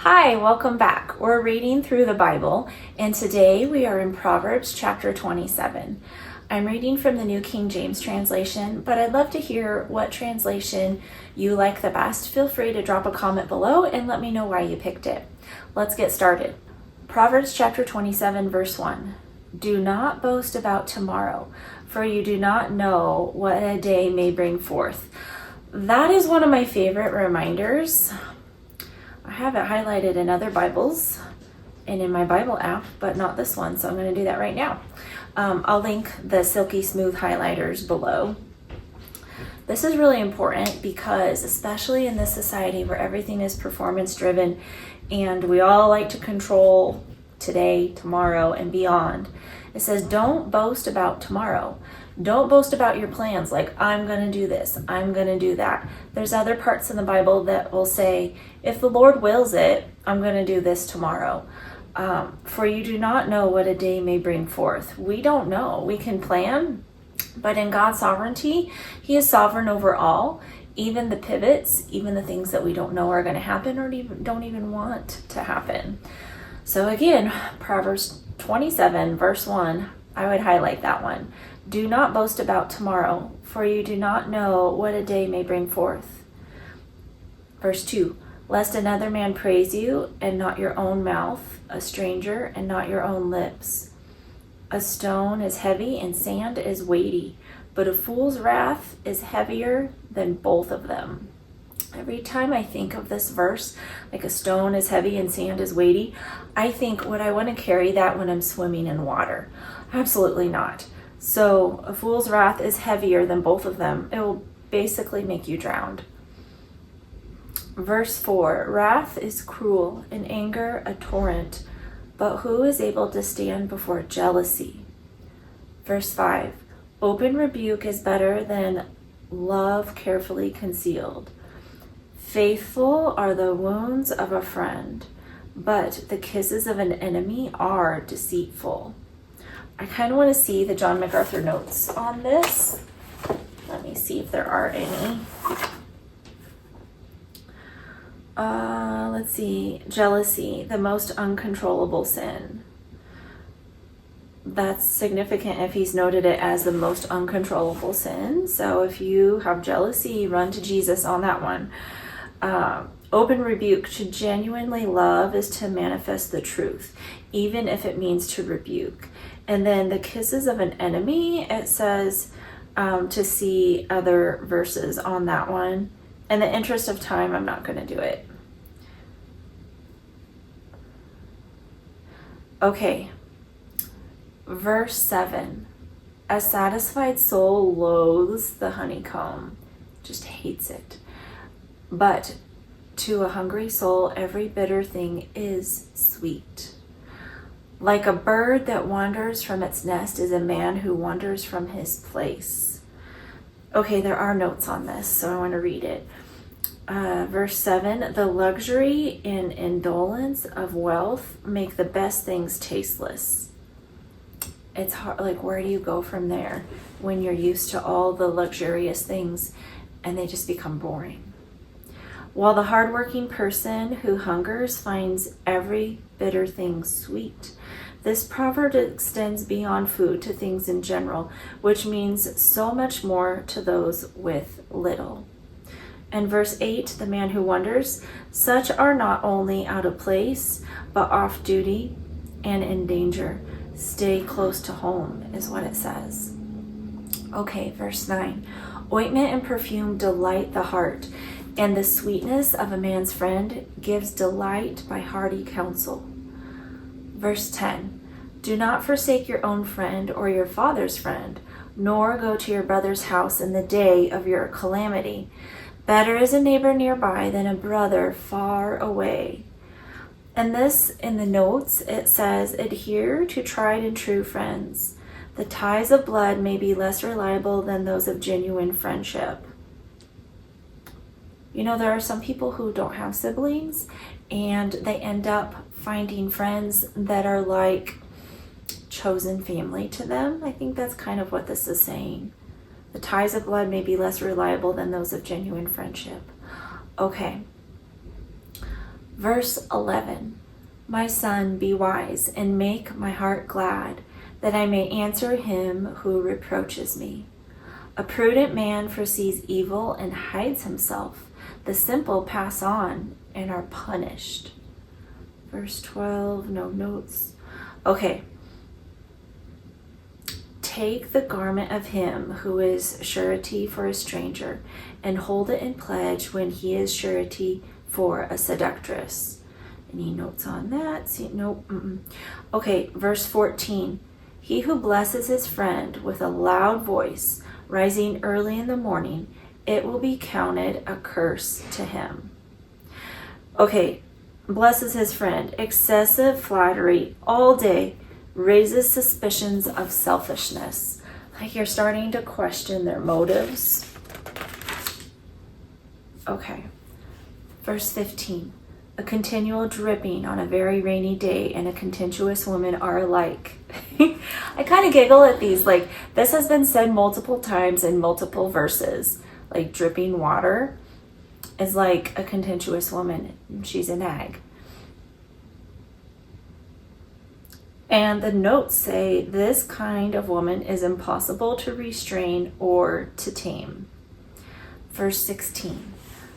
Hi, welcome back. We're reading through the Bible, and today we are in Proverbs chapter 27. I'm reading from the New King James translation, but I'd love to hear what translation you like the best. Feel free to drop a comment below and let me know why you picked it. Let's get started. Proverbs chapter 27, verse 1. Do not boast about tomorrow, for you do not know what a day may bring forth. That is one of my favorite reminders. I have it highlighted in other Bibles and in my Bible app, but not this one, so I'm going to do that right now. I'll link the Silky Smooth highlighters below. This is really important because, especially in this society where everything is performance driven and we all like to control today, tomorrow, and beyond, it says don't boast about tomorrow. Don't boast about your plans like, I'm going to do this, I'm going to do that. There's other parts in the Bible that will say, if the Lord wills it, I'm going to do this tomorrow. For you do not know what a day may bring forth. We don't know. We can plan, but in God's sovereignty, He is sovereign over all, even the pivots, even the things that we don't know are going to happen or don't even want to happen. So again, Proverbs 27, verse 1, I would highlight that one. Do not boast about tomorrow, for you do not know what a day may bring forth. Verse 2, lest another man praise you, and not your own mouth, a stranger, and not your own lips. A stone is heavy, and sand is weighty, but a fool's wrath is heavier than both of them. Every time I think of this verse, like a stone is heavy and sand is weighty, I think, would I want to carry that when I'm swimming in water? Absolutely not. So a fool's wrath is heavier than both of them. It will basically make you drown. Verse 4, wrath is cruel and anger a torrent, but who is able to stand before jealousy? Verse 5, open rebuke is better than love carefully concealed. Faithful are the wounds of a friend, but the kisses of an enemy are deceitful. I kind of want to see the John MacArthur notes on this. Let me see if there are any. Let's see. Jealousy, the most uncontrollable sin. That's significant if he's noted it as the most uncontrollable sin. So if you have jealousy, run to Jesus on that one. Open rebuke, to genuinely love is to manifest the truth, even if it means to rebuke. And then the kisses of an enemy, it says to see other verses on that one. In the interest of time, I'm not going to do it. Okay, verse 7. A satisfied soul loathes the honeycomb, just hates it. But to a hungry soul, every bitter thing is sweet. Like a bird that wanders from its nest is a man who wanders from his place. Okay, there are notes on this, so I want to read it. Verse 7, the luxury and indolence of wealth make the best things tasteless. It's hard, like, where do you go from there when you're used to all the luxurious things and they just become boring? While the hardworking person who hungers finds every bitter thing sweet. This proverb extends beyond food to things in general, which means so much more to those with little. And verse 8, the man who wonders, such are not only out of place, but off duty and in danger. Stay close to home is what it says. Okay, verse 9, ointment and perfume delight the heart, and the sweetness of a man's friend gives delight by hearty counsel. Verse 10, do not forsake your own friend or your father's friend, nor go to your brother's house in the day of your calamity. Better is a neighbor nearby than a brother far away. And this, in the notes, it says, adhere to tried and true friends. The ties of blood may be less reliable than those of genuine friendship. You know, there are some people who don't have siblings and they end up finding friends that are like chosen family to them. I think that's kind of what this is saying. The ties of blood may be less reliable than those of genuine friendship. Okay. Verse 11, my son, be wise and make my heart glad, that I may answer him who reproaches me. A prudent man foresees evil and hides himself. The simple pass on and are punished. Verse 12, no notes. Okay. Take the garment of him who is surety for a stranger, and hold it in pledge when he is surety for a seductress. Any notes on that? See, nope. Okay, verse 14. He who blesses his friend with a loud voice, rising early in the morning, it will be counted a curse to him. Okay, blesses his friend. Excessive flattery all day raises suspicions of selfishness. Like you're starting to question their motives. Okay. Verse 15. A continual dripping on a very rainy day and a contentious woman are alike. I kind of giggle at these. Like, this has been said multiple times in multiple verses. Like, dripping water is like a contentious woman. She's a nag. And the notes say this kind of woman is impossible to restrain or to tame. Verse 16.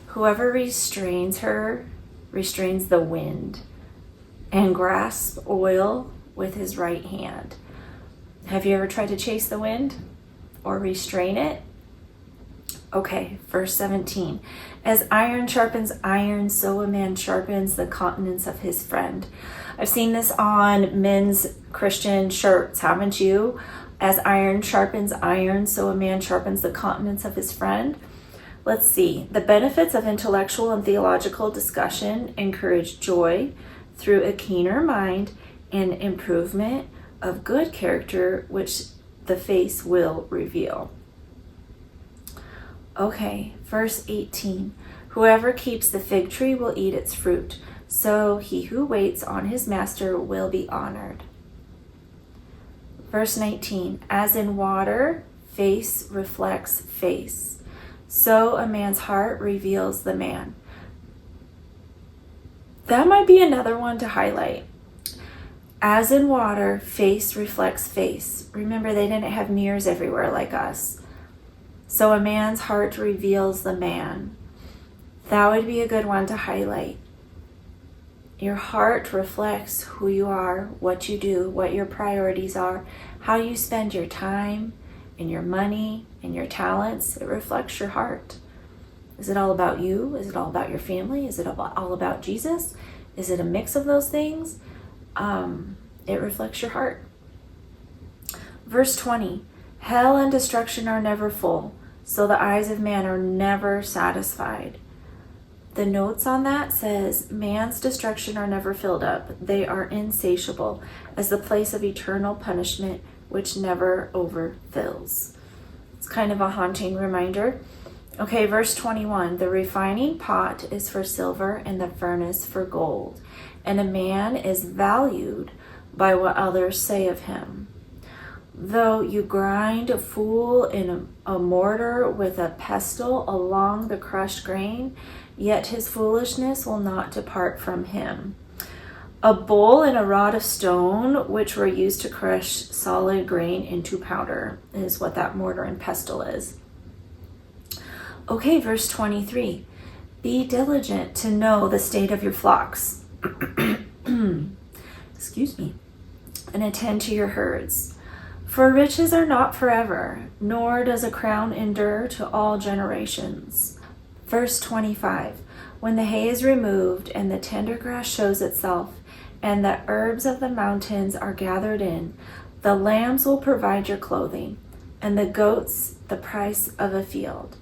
Whoever restrains her restrains the wind and grasps oil with his right hand. Have you ever tried to chase the wind or restrain it? Okay, verse 17. As iron sharpens iron, so a man sharpens the countenance of his friend. I've seen this on men's Christian shirts, haven't you? As iron sharpens iron, so a man sharpens the countenance of his friend. Let's see. The benefits of intellectual and theological discussion encourage joy through a keener mind and improvement of good character, which the face will reveal. Okay, verse 18. Whoever keeps the fig tree will eat its fruit, so he who waits on his master will be honored. Verse 19. As in water, face reflects face, so a man's heart reveals the man. That might be another one to highlight. As in water, face reflects face. Remember, they didn't have mirrors everywhere like us. So a man's heart reveals the man. That would be a good one to highlight. Your heart reflects who you are, what you do, what your priorities are, how you spend your time and your money and your talents. It reflects your heart. Is it all about you? Is it all about your family? Is it all about Jesus? Is it a mix of those things? It reflects your heart. Verse 20. Hell and destruction are never full, so the eyes of man are never satisfied. The notes on that says, man's destruction are never filled up. They are insatiable as the place of eternal punishment, which never overfills. It's kind of a haunting reminder. Okay, verse 21. The refining pot is for silver and the furnace for gold, and a man is valued by what others say of him. Though you grind a fool in a mortar with a pestle along the crushed grain, yet his foolishness will not depart from him. A bowl and a rod of stone, which were used to crush solid grain into powder, is what that mortar and pestle is. Okay, verse 23. Be diligent to know the state of your flocks. Excuse me. And attend to your herds. For riches are not forever, nor does a crown endure to all generations. Verse 25. When the hay is removed and the tender grass shows itself, and the herbs of the mountains are gathered in, the lambs will provide your clothing, and the goats the price of a field.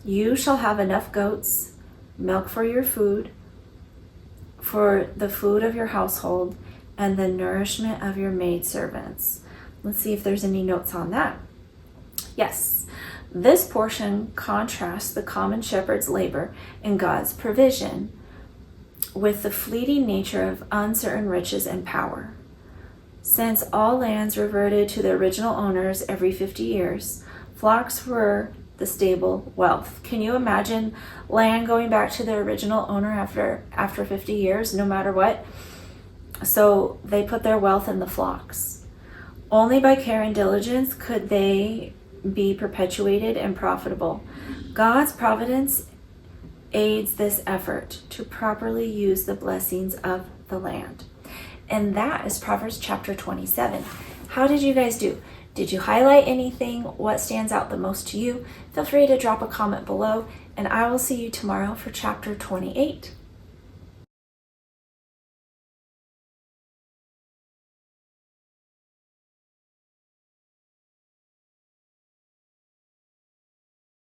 You shall have enough goats, milk for your food, for the food of your household, and the nourishment of your maidservants. Let's see if there's any notes on that. Yes, this portion contrasts the common shepherd's labor and God's provision with the fleeting nature of uncertain riches and power. Since all lands reverted to the original owners every 50 years, flocks were the stable wealth. Can you imagine land going back to the original owner after 50 years, no matter what? So they put their wealth in the flocks. Only by care and diligence could they be perpetuated and profitable. God's providence aids this effort to properly use the blessings of the land. And that is Proverbs chapter 27. How did you guys do? Did you highlight anything? What stands out the most to you? Feel free to drop a comment below, and I will see you tomorrow for chapter 28.